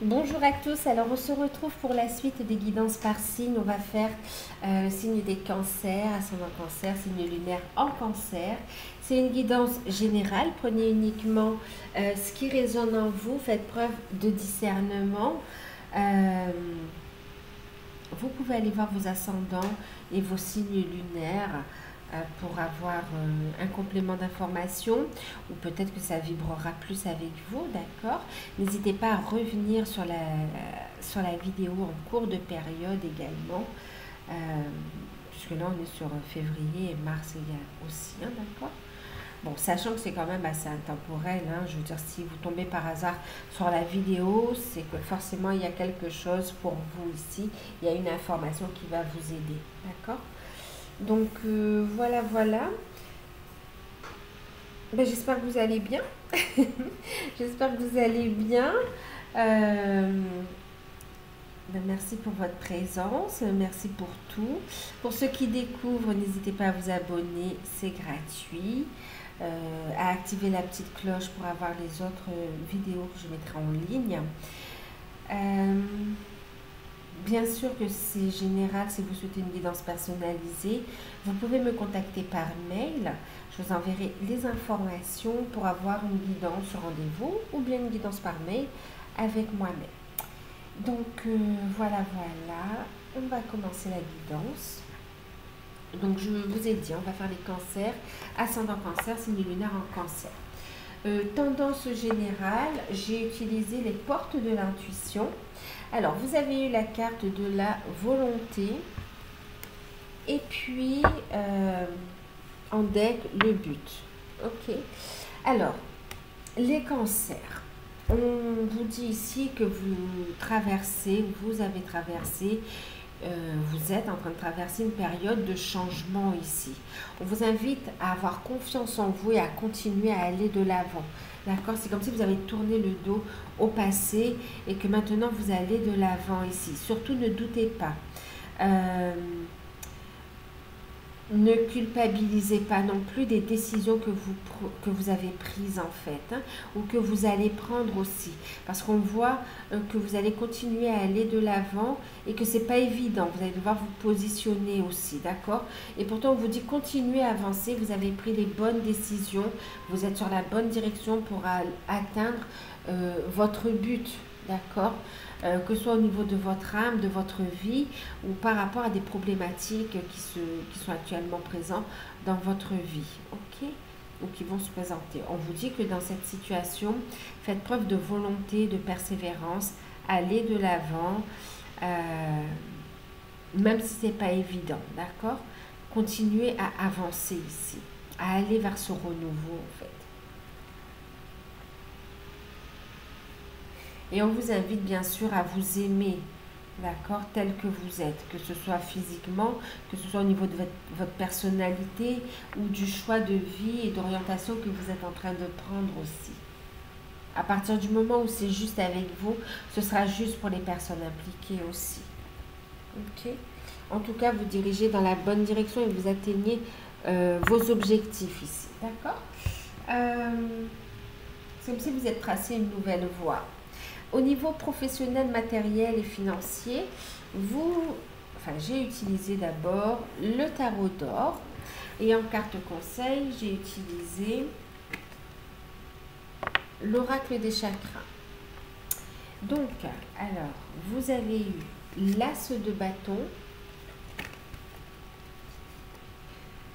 Bonjour à tous, alors on se retrouve pour la suite des guidances par signe. On va faire signe des cancers, ascendant cancer, signe lunaire en cancer. C'est une guidance générale, prenez uniquement ce qui résonne en vous, faites preuve de discernement. Vous pouvez aller voir vos ascendants et vos signes lunaires pour avoir un complément d'information, ou peut-être que ça vibrera plus avec vous, d'accord? N'hésitez pas à revenir sur la vidéo en cours de période également, puisque là on est sur février et mars aussi, hein, d'accord? Bon, sachant que c'est quand même assez intemporel, hein, je veux dire, si vous tombez par hasard sur la vidéo, c'est que forcément il y a quelque chose pour vous ici, il y a une information qui va vous aider, d'accord? Donc voilà. Ben, j'espère que vous allez bien. J'espère que vous allez bien. Merci pour votre présence, merci pour tout. Pour ceux qui découvrent, n'hésitez pas à vous abonner, c'est gratuit. À activer la petite cloche pour avoir les autres vidéos que je mettrai en ligne. Bien sûr que c'est général, si vous souhaitez une guidance personnalisée, vous pouvez me contacter par mail. Je vous enverrai les informations pour avoir une guidance rendez-vous ou bien une guidance par mail avec moi-même. Donc voilà, on va commencer la guidance. Donc je vous ai dit, on va faire les cancers, ascendant cancer, signe lunaire en cancer. Tendance générale, j'ai utilisé les portes de l'intuition. Alors, vous avez eu la carte de la volonté et puis en deck, le but. Ok. Alors, les cancers. On vous dit ici que vous avez traversé, vous êtes en train de traverser une période de changement ici. On vous invite à avoir confiance en vous et à continuer à aller de l'avant. D'accord? C'est comme si vous avez tourné le dos au passé et que maintenant vous allez de l'avant ici. Surtout ne doutez pas. Ne culpabilisez pas non plus des décisions que vous avez prises en fait, hein, ou que vous allez prendre aussi. Parce qu'on voit que vous allez continuer à aller de l'avant et que c'est pas évident. Vous allez devoir vous positionner aussi, d'accord? Et pourtant on vous dit continuez à avancer, vous avez pris les bonnes décisions, vous êtes sur la bonne direction pour atteindre votre but, d'accord? Que ce soit au niveau de votre âme, de votre vie ou par rapport à des problématiques qui sont actuellement présentes dans votre vie, ok? Ou qui vont se présenter. On vous dit que dans cette situation, faites preuve de volonté, de persévérance, allez de l'avant, même si ce n'est pas évident, d'accord? Continuez à avancer ici, à aller vers ce renouveau en fait. Et on vous invite bien sûr à vous aimer, d'accord, tel que vous êtes, que ce soit physiquement, que ce soit au niveau de votre personnalité ou du choix de vie et d'orientation que vous êtes en train de prendre aussi. À partir du moment où c'est juste avec vous, ce sera juste pour les personnes impliquées aussi. Ok? En tout cas, vous dirigez dans la bonne direction et vous atteignez vos objectifs ici, d'accord? C'est comme si vous êtes tracé une nouvelle voie. Au niveau professionnel, matériel et financier, j'ai utilisé d'abord le tarot d'or et en carte conseil, j'ai utilisé l'oracle des chakras. Donc, alors, vous avez eu l'as de bâton,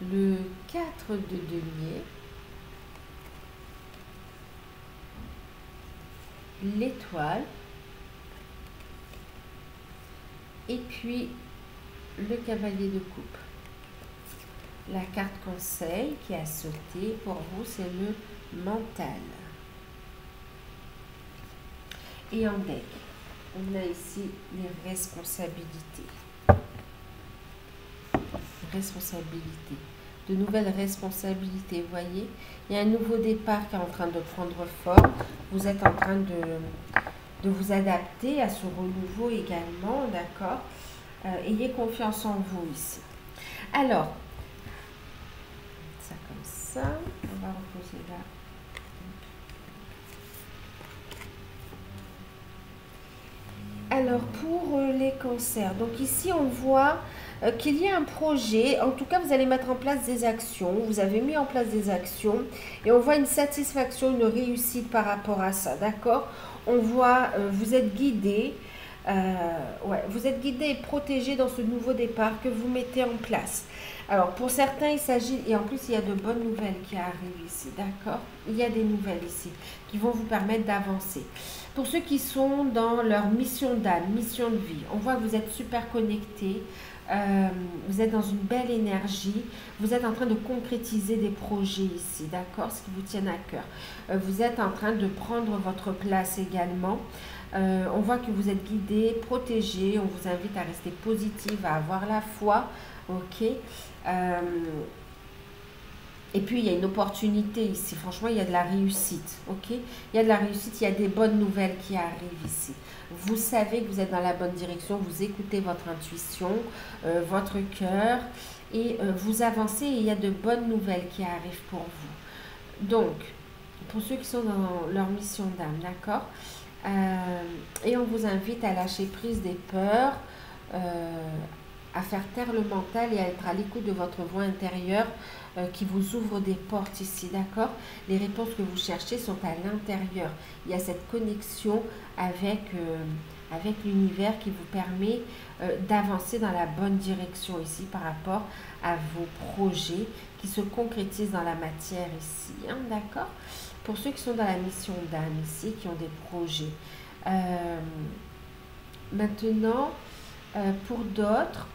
le 4 de denier, l'étoile et puis le cavalier de coupe. La carte conseil qui a sauté pour vous, c'est le mental. Et en deck, on a ici les responsabilités. Responsabilités. De nouvelles responsabilités, vous voyez, il y a un nouveau départ qui est en train de prendre forme. Vous êtes en train de vous adapter à ce renouveau également, d'accord? Ayez confiance en vous ici. Alors, ça comme ça, on va reposer là. Alors, pour les cancers, donc ici, on voit qu'il y a un projet. En tout cas, vous allez mettre en place des actions. Vous avez mis en place des actions et on voit une satisfaction, une réussite par rapport à ça, d'accord? On voit, vous êtes guidé. Ouais, vous êtes guidé et protégé dans ce nouveau départ que vous mettez en place. Alors, pour certains, il s'agit, et en plus, il y a de bonnes nouvelles qui arrivent ici, d'accord? Il y a des nouvelles ici qui vont vous permettre d'avancer. Pour ceux qui sont dans leur mission d'âme, mission de vie, on voit que vous êtes super connectés, vous êtes dans une belle énergie, vous êtes en train de concrétiser des projets ici, d'accord? Ce qui vous tient à cœur. Vous êtes en train de prendre votre place également. On voit que vous êtes guidé, protégé, on vous invite à rester positive, à avoir la foi, ok? Et puis, il y a une opportunité ici. Franchement, il y a de la réussite, ok? Il y a de la réussite, il y a des bonnes nouvelles qui arrivent ici. Vous savez que vous êtes dans la bonne direction, vous écoutez votre intuition, votre cœur, et vous avancez et il y a de bonnes nouvelles qui arrivent pour vous. Donc, pour ceux qui sont dans leur mission d'âme, d'accord? Et on vous invite à lâcher prise des peurs, à faire taire le mental et à être à l'écoute de votre voix intérieure qui vous ouvre des portes ici, d'accord? Les réponses que vous cherchez sont à l'intérieur. Il y a cette connexion avec l'univers qui vous permet d'avancer dans la bonne direction ici par rapport à vos projets qui se concrétisent dans la matière ici, hein, d'accord? Pour ceux qui sont dans la mission d'âme ici, qui ont des projets. Maintenant, pour d'autres,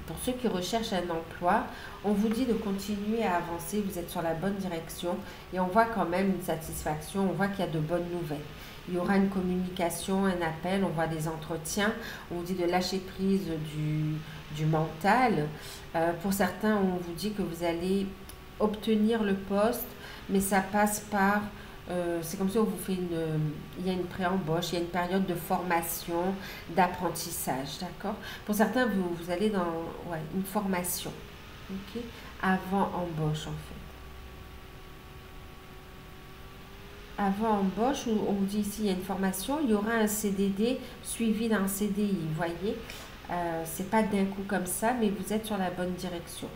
pour ceux qui recherchent un emploi, on vous dit de continuer à avancer, vous êtes sur la bonne direction et on voit quand même une satisfaction, on voit qu'il y a de bonnes nouvelles. Il y aura une communication, un appel, on voit des entretiens, on vous dit de lâcher prise du mental. Pour certains, on vous dit que vous allez obtenir le poste, mais ça passe par... c'est comme si on vous fait il y a une pré-embauche, il y a une période de formation, d'apprentissage, d'accord? Pour certains, vous allez dans une formation, ok? Avant embauche, en fait. Avant embauche, on vous dit ici, il y a une formation, il y aura un CDD suivi d'un CDI, vous voyez? C'est pas d'un coup comme ça, mais vous êtes sur la bonne direction.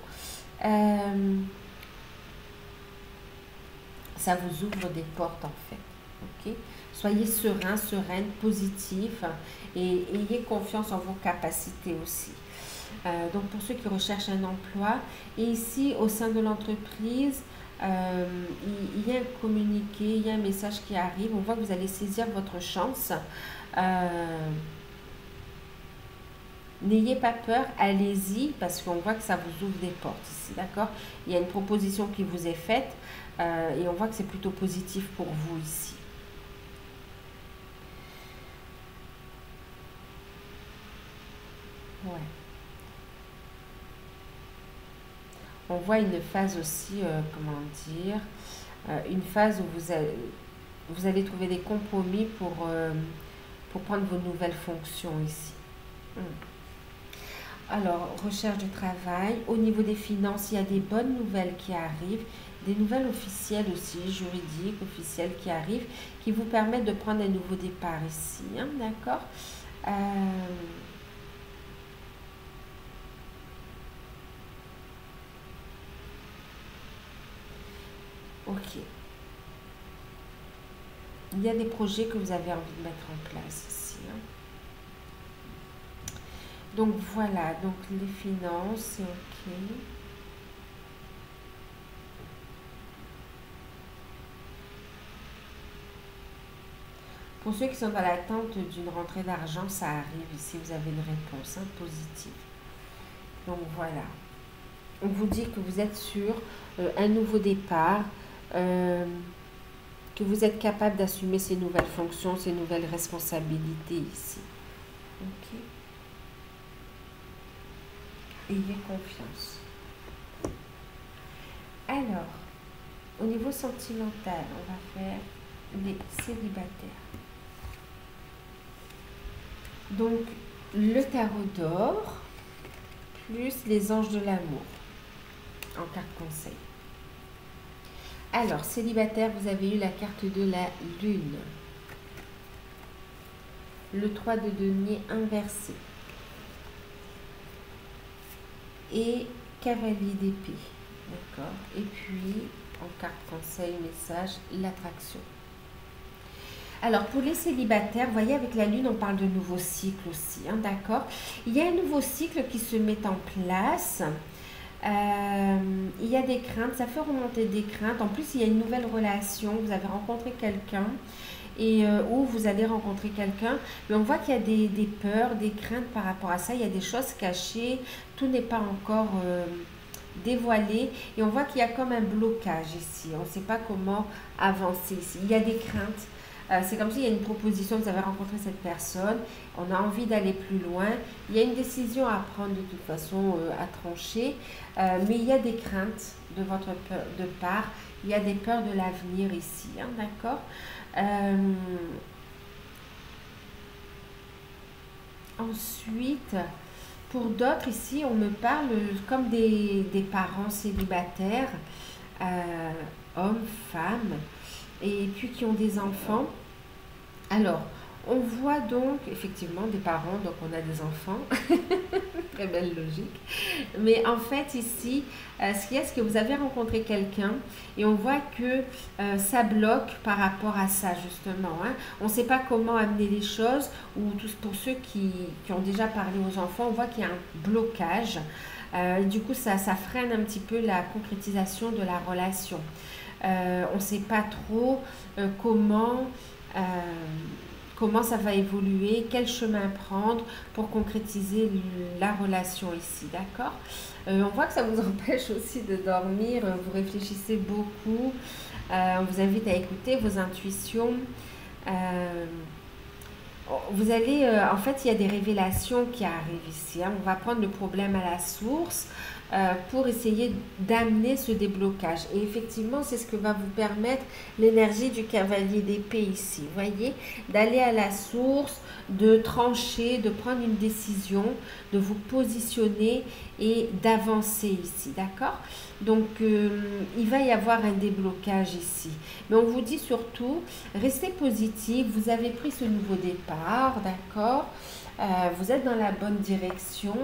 Ça vous ouvre des portes en fait, ok? Soyez serein, sereine, positif et ayez confiance en vos capacités aussi. Donc pour ceux qui recherchent un emploi, et ici au sein de l'entreprise, il y a un communiqué, il y a un message qui arrive, on voit que vous allez saisir votre chance. N'ayez pas peur, allez-y, parce qu'on voit que ça vous ouvre des portes ici, d'accord? Il y a une proposition qui vous est faite et on voit que c'est plutôt positif pour vous ici. Ouais. On voit une phase aussi, comment dire, une phase où vous allez trouver des compromis pour prendre vos nouvelles fonctions ici. Alors, recherche de travail. Au niveau des finances, il y a des bonnes nouvelles qui arrivent, des nouvelles officielles aussi, juridiques, officielles qui arrivent, qui vous permettent de prendre un nouveau départ ici, hein, d'accord? Ok. Il y a des projets que vous avez envie de mettre en place ici, hein. Donc voilà, donc les finances, c'est ok. Pour ceux qui sont dans l'attente d'une rentrée d'argent, ça arrive ici, vous avez une réponse positive. Donc voilà. On vous dit que vous êtes sur un nouveau départ, que vous êtes capable d'assumer ces nouvelles fonctions, ces nouvelles responsabilités ici. Ok. Ayez confiance. Alors, au niveau sentimental, on va faire les célibataires. Donc, le tarot d'or plus les anges de l'amour en carte conseil. Alors, célibataire, vous avez eu la carte de la lune. le 3 de denier inversé et cavalier d'épée. D'accord. Et puis, en carte conseil, message, l'attraction. Alors, pour les célibataires, vous voyez, avec la Lune, on parle de nouveau cycle aussi, hein, d'accord? Il y a un nouveau cycle qui se met en place. Il y a des craintes, ça fait remonter des craintes. En plus, il y a une nouvelle relation, vous avez rencontré quelqu'un et ou vous allez rencontrer quelqu'un. Mais on voit qu'il y a des peurs, des craintes par rapport à ça. Il y a des choses cachées, tout n'est pas encore dévoilé. Et on voit qu'il y a comme un blocage ici. On ne sait pas comment avancer ici. Il y a des craintes. C'est comme s'il y a une proposition, vous avez rencontré cette personne, on a envie d'aller plus loin, il y a une décision à prendre de toute façon, à trancher, mais il y a des craintes de votre part, il y a des peurs de l'avenir ici, hein, d'accord. Ensuite, pour d'autres ici, on me parle comme des parents célibataires, hommes, femmes, et puis qui ont des enfants. Alors, on voit donc effectivement des parents, donc on a des enfants, très belle logique. Mais en fait ici, ce qu'il y a, c'est que vous avez rencontré quelqu'un et on voit que ça bloque par rapport à ça justement, hein. On ne sait pas comment amener les choses, ou pour ceux qui ont déjà parlé aux enfants, on voit qu'il y a un blocage. Du coup, ça freine un petit peu la concrétisation de la relation. On ne sait pas trop comment ça va évoluer, quel chemin prendre pour concrétiser la relation ici, d'accord. On voit que ça vous empêche aussi de dormir, vous réfléchissez beaucoup, on vous invite à écouter vos intuitions. Vous allez, en fait, il y a des révélations qui arrivent ici, hein. On va prendre le problème à la source pour essayer d'amener ce déblocage. Et effectivement, c'est ce que va vous permettre l'énergie du cavalier d'épée ici. Vous voyez, d'aller à la source, de trancher, de prendre une décision, de vous positionner et d'avancer ici, d'accord? Donc, il va y avoir un déblocage ici. Mais on vous dit surtout, restez positif, vous avez pris ce nouveau départ, d'accord? Vous êtes dans la bonne direction.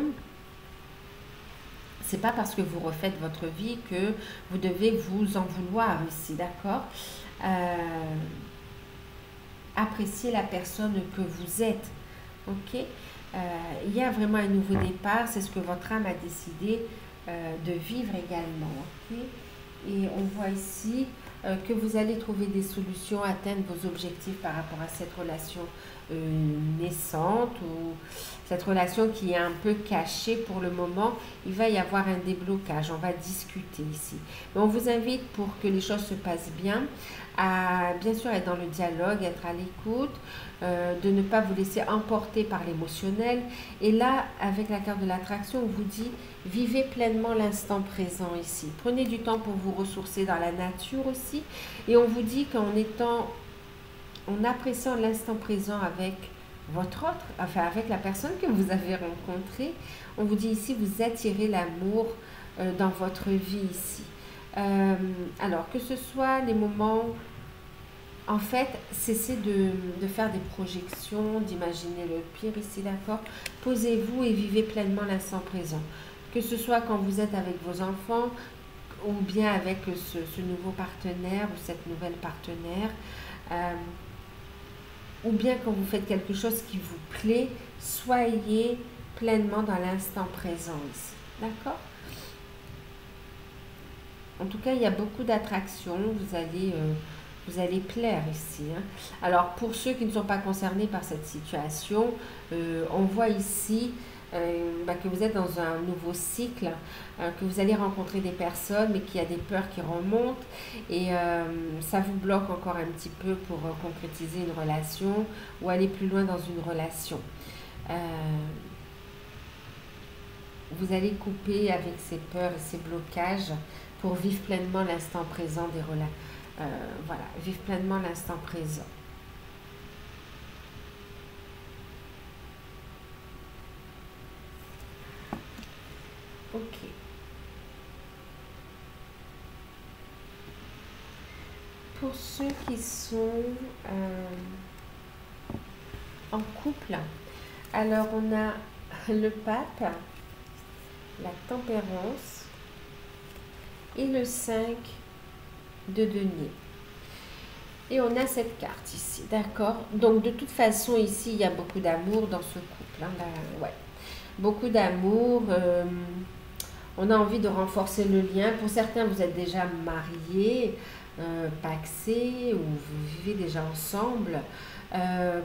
C'est pas parce que vous refaites votre vie que vous devez vous en vouloir ici, d'accord? Appréciez la personne que vous êtes, ok? Il y a vraiment un nouveau départ, c'est ce que votre âme a décidé de vivre également, ok? Et on voit ici que vous allez trouver des solutions, atteindre vos objectifs par rapport à cette relation naissante ou cette relation qui est un peu cachée pour le moment. Il va y avoir un déblocage, on va discuter ici. Mais on vous invite, pour que les choses se passent bien, à bien sûr être dans le dialogue, être à l'écoute, de ne pas vous laisser emporter par l'émotionnel. Et là, avec la carte de l'attraction, on vous dit, vivez pleinement l'instant présent ici. Prenez du temps pour vous ressourcer dans la nature aussi. Et on vous dit en appréciant l'instant présent avec avec la personne que vous avez rencontrée, on vous dit ici, vous attirez l'amour dans votre vie ici. Alors, que ce soit les moments, en fait, cessez de faire des projections, d'imaginer le pire ici, d'accord? Posez-vous et vivez pleinement l'instant présent. Que ce soit quand vous êtes avec vos enfants, ou bien avec ce nouveau partenaire ou cette nouvelle partenaire, ou bien quand vous faites quelque chose qui vous plaît, soyez pleinement dans l'instant présent ici, d'accord? En tout cas, il y a beaucoup d'attractions, vous allez plaire ici, hein. Alors, pour ceux qui ne sont pas concernés par cette situation, on voit ici que vous êtes dans un nouveau cycle, que vous allez rencontrer des personnes, mais qu'il y a des peurs qui remontent et ça vous bloque encore un petit peu pour concrétiser une relation ou aller plus loin dans une relation. Vous allez couper avec ces peurs et ces blocages pour vivre pleinement l'instant présent des relations. Voilà, vivre pleinement l'instant présent. Ok. Pour ceux qui sont en couple. Alors, on a le pape, la tempérance et le 5 de denier. Et on a cette carte ici, d'accord? Donc, de toute façon, ici, il y a beaucoup d'amour dans ce couple. Hein, ouais. Beaucoup d'amour. On a envie de renforcer le lien. Pour certains, vous êtes déjà mariés, pacsés, ou vous vivez déjà ensemble.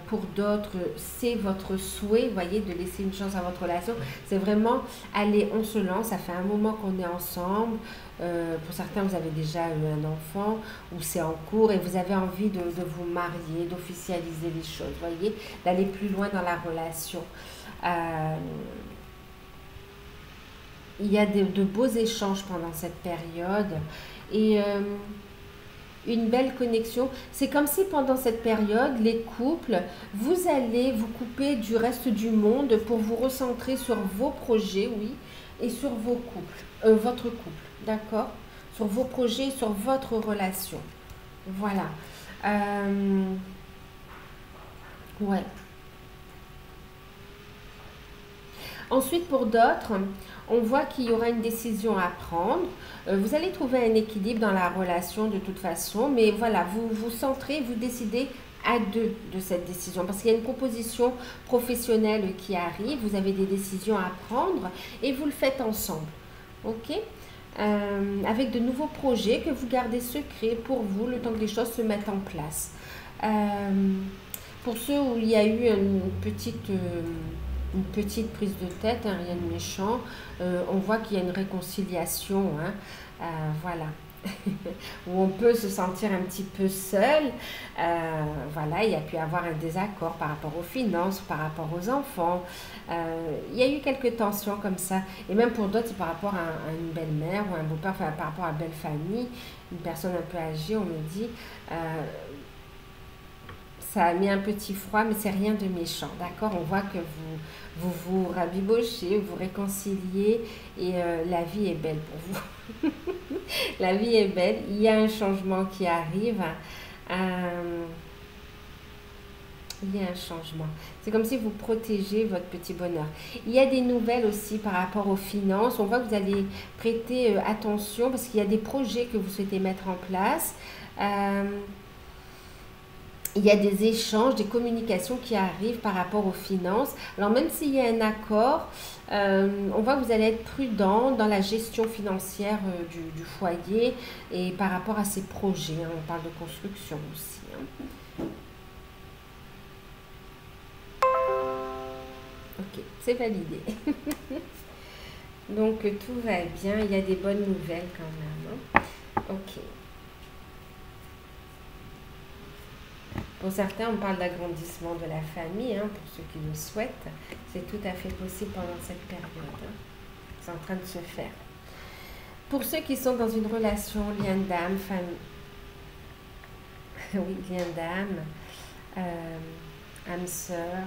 Pour d'autres, c'est votre souhait, vous voyez, de laisser une chance à votre relation. C'est vraiment, allez, on se lance, ça fait un moment qu'on est ensemble. Pour certains, vous avez déjà eu un enfant ou c'est en cours et vous avez envie de vous marier, d'officialiser les choses, vous voyez, d'aller plus loin dans la relation. Il y a de beaux échanges pendant cette période et une belle connexion. C'est comme si pendant cette période, les couples, vous allez vous couper du reste du monde pour vous recentrer sur vos projets, oui, et sur vos couples, votre couple, d'accord? Sur vos projets, sur votre relation. Voilà. Ouais. Ensuite, pour d'autres, on voit qu'il y aura une décision à prendre. Vous allez trouver un équilibre dans la relation de toute façon, mais voilà, vous vous centrez, vous décidez à deux de cette décision parce qu'il y a une proposition professionnelle qui arrive, vous avez des décisions à prendre et vous le faites ensemble. Ok? Avec de nouveaux projets que vous gardez secrets pour vous le temps que les choses se mettent en place. Pour ceux où il y a eu une petite prise de tête, hein, rien de méchant. On voit qu'il y a une réconciliation, hein, voilà, où on peut se sentir un petit peu seul. Voilà, il y a pu avoir un désaccord par rapport aux finances, par rapport aux enfants. Il y a eu quelques tensions comme ça. Et même pour d'autres, c'est par rapport à une belle-mère ou un beau-père, enfin, par rapport à une belle famille, une personne un peu âgée, on me dit. Ça a mis un petit froid, mais c'est rien de méchant, d'accord? On voit que vous rabibochez, vous réconciliez et la vie est belle pour vous. La vie est belle, il y a un changement qui arrive. Il y a un changement. C'est comme si vous protégez votre petit bonheur. Il y a des nouvelles aussi par rapport aux finances. On voit que vous allez prêter attention parce qu'il y a des projets que vous souhaitez mettre en place. Il y a des échanges, des communications qui arrivent par rapport aux finances. Alors même s'il y a un accord, on voit que vous allez être prudent dans la gestion financière du foyer et par rapport à ces projets. Hein. On parle de construction aussi. Hein. Ok, c'est validé. Donc tout va bien, il y a des bonnes nouvelles quand même. Hein. Ok. Pour certains, on parle d'agrandissement de la famille, hein, pour ceux qui le souhaitent. C'est tout à fait possible pendant cette période. Hein. C'est en train de se faire. Pour ceux qui sont dans une relation, lien d'âme, famille, oui, lien d'âme, âme sœur,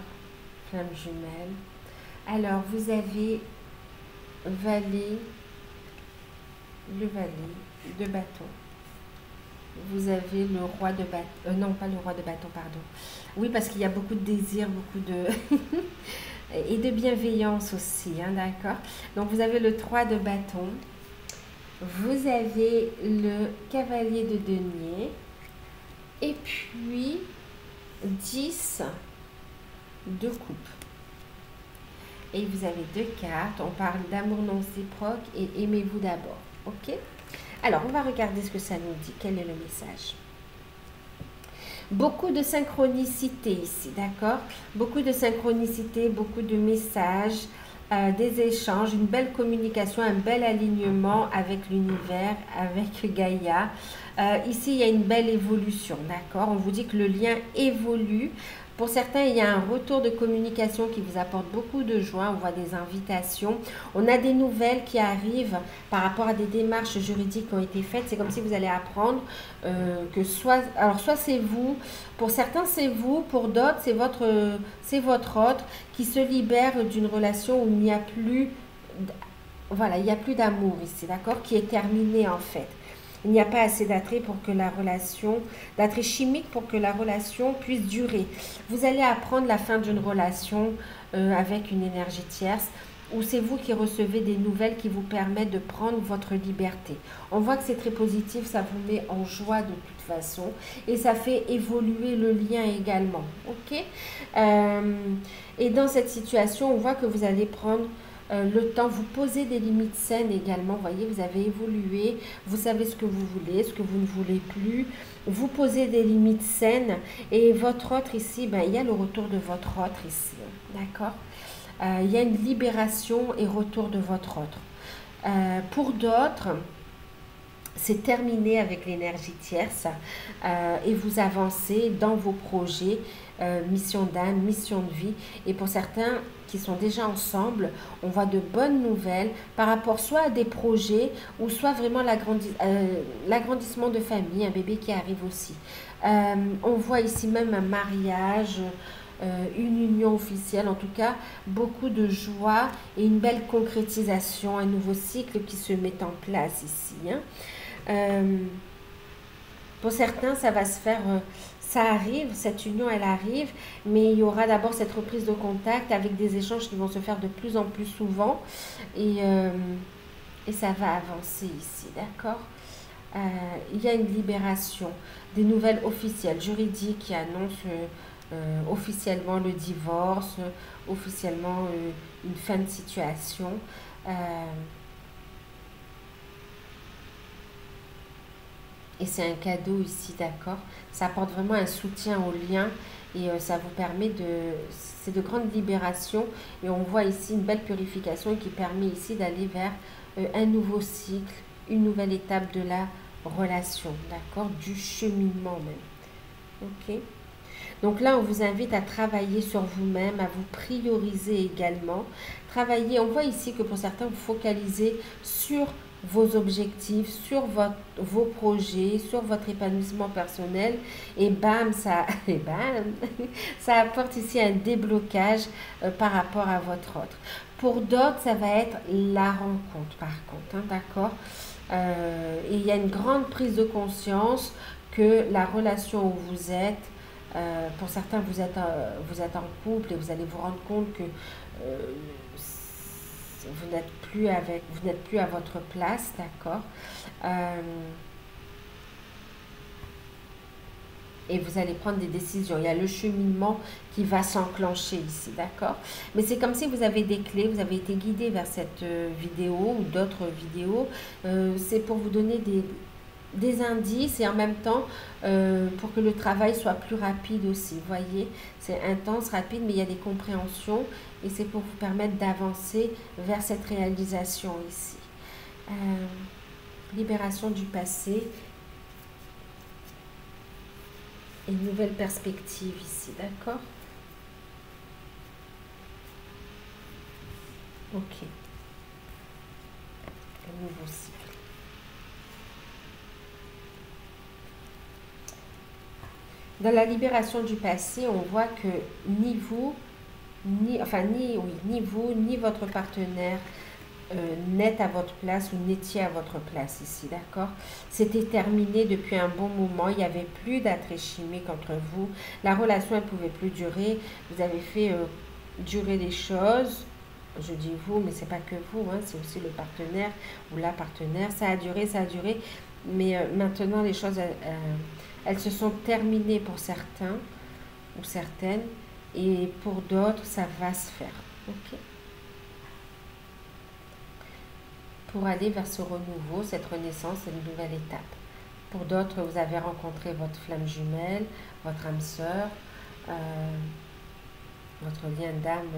flamme jumelle. Alors, vous avez le valet de bâton. Vous avez le roi de bâton, non pas le roi de bâton, pardon. Oui, parce qu'il y a beaucoup de désir, beaucoup de... et de bienveillance aussi, hein, d'accord? Donc vous avez le 3 de bâton, vous avez le cavalier de denier, et puis 10 de coupe. Et vous avez deux cartes, on parle d'amour non réciproque et aimez-vous d'abord, ok? Alors, on va regarder ce que ça nous dit. Quel est le message? Beaucoup de synchronicité ici, d'accord? Beaucoup de synchronicité, beaucoup de messages, des échanges, une belle communication, un bel alignement avec l'univers, avec Gaïa. Ici, il y a une belle évolution, d'accord? On vous dit que le lien évolue. Pour certains, il y a un retour de communication qui vous apporte beaucoup de joie. On voit des invitations. On a des nouvelles qui arrivent par rapport à des démarches juridiques qui ont été faites. C'est comme si vous allez apprendre que soit c'est vous, pour certains c'est vous, pour d'autres c'est votre autre qui se libère d'une relation où il n'y a plus, voilà, il n'y a plus d'amour ici, d'accord, qui est terminée en fait. Il n'y a pas assez d'attrait pour que la relation, d'attrait chimique pour que la relation puisse durer. Vous allez apprendre la fin d'une relation avec une énergie tierce, ou c'est vous qui recevez des nouvelles qui vous permettent de prendre votre liberté. On voit que c'est très positif, ça vous met en joie de toute façon et ça fait évoluer le lien également. Ok. Et dans cette situation, on voit que vous allez prendre le temps, vous posez des limites saines également. Vous voyez, vous avez évolué, vous savez ce que vous voulez, ce que vous ne voulez plus. Vous posez des limites saines et votre autre ici, ben, il y a le retour de votre autre ici. D'accord. Il y a une libération et retour de votre autre. Pour d'autres, c'est terminé avec l'énergie tierce et vous avancez dans vos projets, mission d'âme, mission de vie. Et pour certains qui sont déjà ensemble, on voit de bonnes nouvelles par rapport soit à des projets ou soit vraiment l'agrandissement de famille, un bébé qui arrive aussi. On voit ici même un mariage, une union officielle, en tout cas beaucoup de joie et une belle concrétisation, un nouveau cycle qui se met en place ici. Hein. Pour certains, ça va se faire, ça arrive, cette union, elle arrive, mais il y aura d'abord cette reprise de contact avec des échanges qui vont se faire de plus en plus souvent et ça va avancer ici, d'accord. Il y a une libération, des nouvelles officielles, juridiques qui annoncent officiellement le divorce, officiellement une fin de situation. Et c'est un cadeau ici, d'accord. Ça apporte vraiment un soutien au lien et ça vous permet de... C'est de grande libération et on voit ici une belle purification qui permet ici d'aller vers un nouveau cycle, une nouvelle étape de la relation, d'accord, du cheminement même. Ok. Donc là, on vous invite à travailler sur vous-même, à vous prioriser également. Travailler, on voit ici que pour certains, vous focalisez sur vos objectifs, sur vos projets, sur votre épanouissement personnel. Et bam, et bam, ça apporte ici un déblocage par rapport à votre autre. Pour d'autres, ça va être la rencontre par contre, hein, d'accord. Et il y a une grande prise de conscience que la relation où vous êtes, pour certains, vous êtes en couple et vous allez vous rendre compte que vous n'êtes plus à votre place, d'accord. Et vous allez prendre des décisions. Il y a le cheminement qui va s'enclencher ici, d'accord. Mais c'est comme si vous avez des clés, vous avez été guidé vers cette vidéo ou d'autres vidéos. C'est pour vous donner des indices et en même temps pour que le travail soit plus rapide aussi. Vous voyez, c'est intense, rapide, mais il y a des compréhensions et c'est pour vous permettre d'avancer vers cette réalisation ici. Libération du passé et une nouvelle perspective ici, d'accord? Ok. Un nouveau cycle. Dans la libération du passé, on voit que ni vous, ni vous, ni votre partenaire n'êtes à votre place ou n'étiez à votre place ici, d'accord? C'était terminé depuis un bon moment, il n'y avait plus d'attrait chimique entre vous, la relation, elle ne pouvait plus durer, vous avez fait durer les choses, je dis vous, mais c'est pas que vous, hein, c'est aussi le partenaire ou la partenaire, ça a duré, mais maintenant les choses... elles se sont terminées pour certains ou certaines et pour d'autres, ça va se faire. Okay. Pour aller vers ce renouveau, cette renaissance, cette nouvelle étape. Pour d'autres, vous avez rencontré votre flamme jumelle, votre âme sœur, votre lien d'âme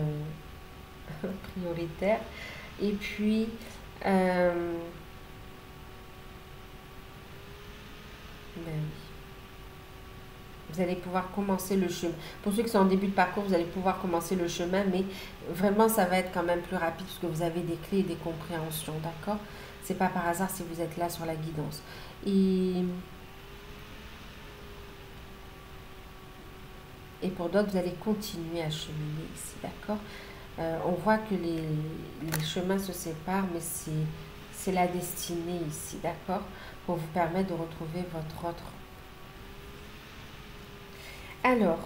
prioritaire. Et puis... ben oui. Vous allez pouvoir commencer le chemin. Pour ceux qui sont en début de parcours, vous allez pouvoir commencer le chemin, mais vraiment, ça va être quand même plus rapide parce que vous avez des clés et des compréhensions, d'accord? C'est pas par hasard si vous êtes là sur la guidance. Et pour d'autres, vous allez continuer à cheminer ici, d'accord? On voit que les chemins se séparent, mais c'est c'est la destinée ici, d'accord? Pour vous permettre de retrouver votre autre. Alors,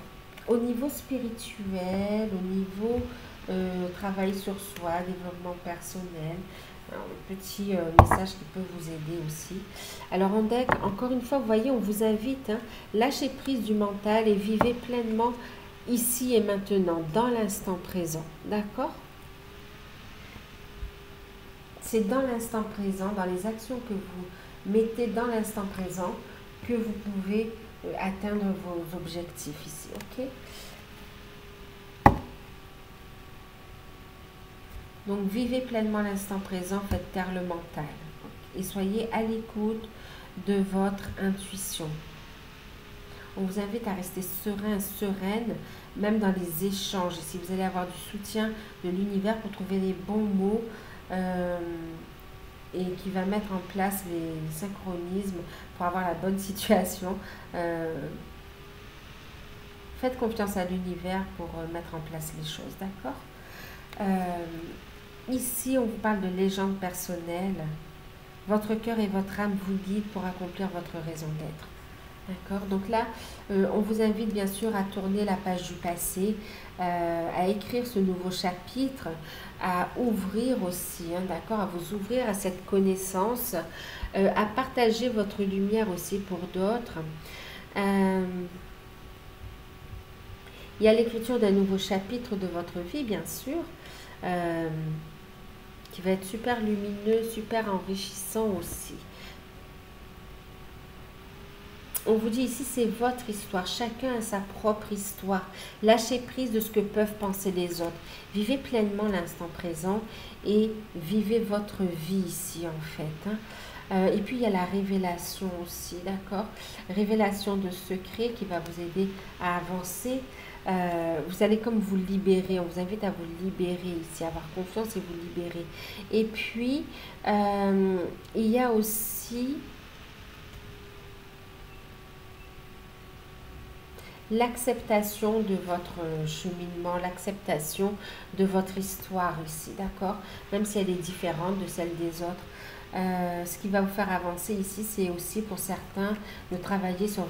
au niveau spirituel, au niveau travail sur soi, développement personnel, un petit message qui peut vous aider aussi. Alors en deck, encore une fois, vous voyez, on vous invite, hein, lâchez prise du mental et vivez pleinement ici et maintenant, dans l'instant présent. D'accord? C'est dans l'instant présent, dans les actions que vous mettez dans l'instant présent, que vous pouvez atteindre vos objectifs ici. Ok? Donc, vivez pleinement l'instant présent, faites taire le mental. Et soyez à l'écoute de votre intuition. On vous invite à rester serein, sereine, même dans les échanges. Si vous allez avoir du soutien de l'univers pour trouver les bons mots et qui va mettre en place les synchronismes pour avoir la bonne situation. Faites confiance à l'univers pour mettre en place les choses, d'accord? Ici, on vous parle de légende personnelle. Votre cœur et votre âme vous guident pour accomplir votre raison d'être. D'accord? Donc là, on vous invite bien sûr à tourner la page du passé, à écrire ce nouveau chapitre, à ouvrir aussi, hein, d'accord? À vous ouvrir à cette connaissance, à partager votre lumière aussi pour d'autres. Il y a l'écriture d'un nouveau chapitre de votre vie, bien sûr, qui va être super lumineux, super enrichissant aussi. On vous dit ici, c'est votre histoire. Chacun a sa propre histoire. Lâchez prise de ce que peuvent penser les autres. Vivez pleinement l'instant présent et vivez votre vie ici, en fait. Hein. Et puis, il y a la révélation aussi, d'accord? Révélation de secrets qui va vous aider à avancer. Vous allez comme vous libérer. On vous invite à vous libérer ici, à avoir confiance et vous libérer. Et puis, il y a aussi l'acceptation de votre cheminement, l'acceptation de votre histoire ici, d'accord? Même si elle est différente de celle des autres. Ce qui va vous faire avancer ici, c'est aussi pour certains de travailler sur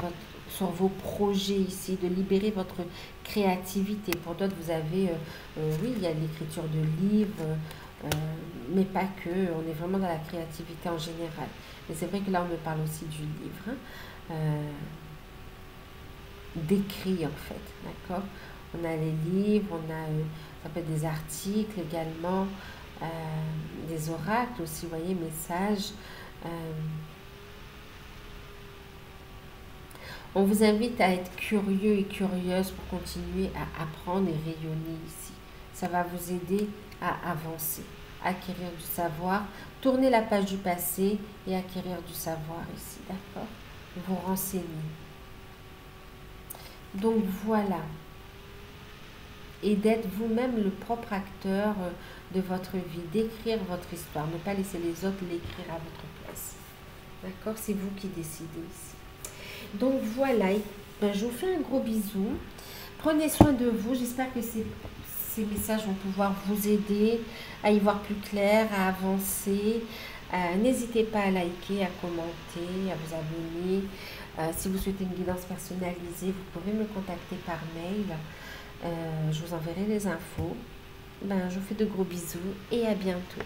vos projets ici, de libérer votre créativité. Pour d'autres, vous avez, oui, il y a l'écriture de livres, mais pas que. On est vraiment dans la créativité en général. Mais c'est vrai que là, on me parle aussi du livre. Hein. D'écrit en fait, d'accord? On a les livres, on a, ça peut être des articles également, des oracles aussi, vous voyez, messages. On vous invite à être curieux et curieuse pour continuer à apprendre et rayonner ici. Ça va vous aider à avancer, acquérir du savoir, tourner la page du passé et acquérir du savoir ici, d'accord? Vous renseigner. Donc voilà, et d'être vous-même le propre acteur de votre vie, d'écrire votre histoire, ne pas laisser les autres l'écrire à votre place. D'accord? C'est vous qui décidez ici. Donc voilà, je vous fais un gros bisou. Prenez soin de vous. J'espère que ces messages vont pouvoir vous aider à y voir plus clair, à avancer. N'hésitez pas à liker, à commenter, à vous abonner. Si vous souhaitez une guidance personnalisée, vous pouvez me contacter par mail. Je vous enverrai les infos. Je vous fais de gros bisous et à bientôt.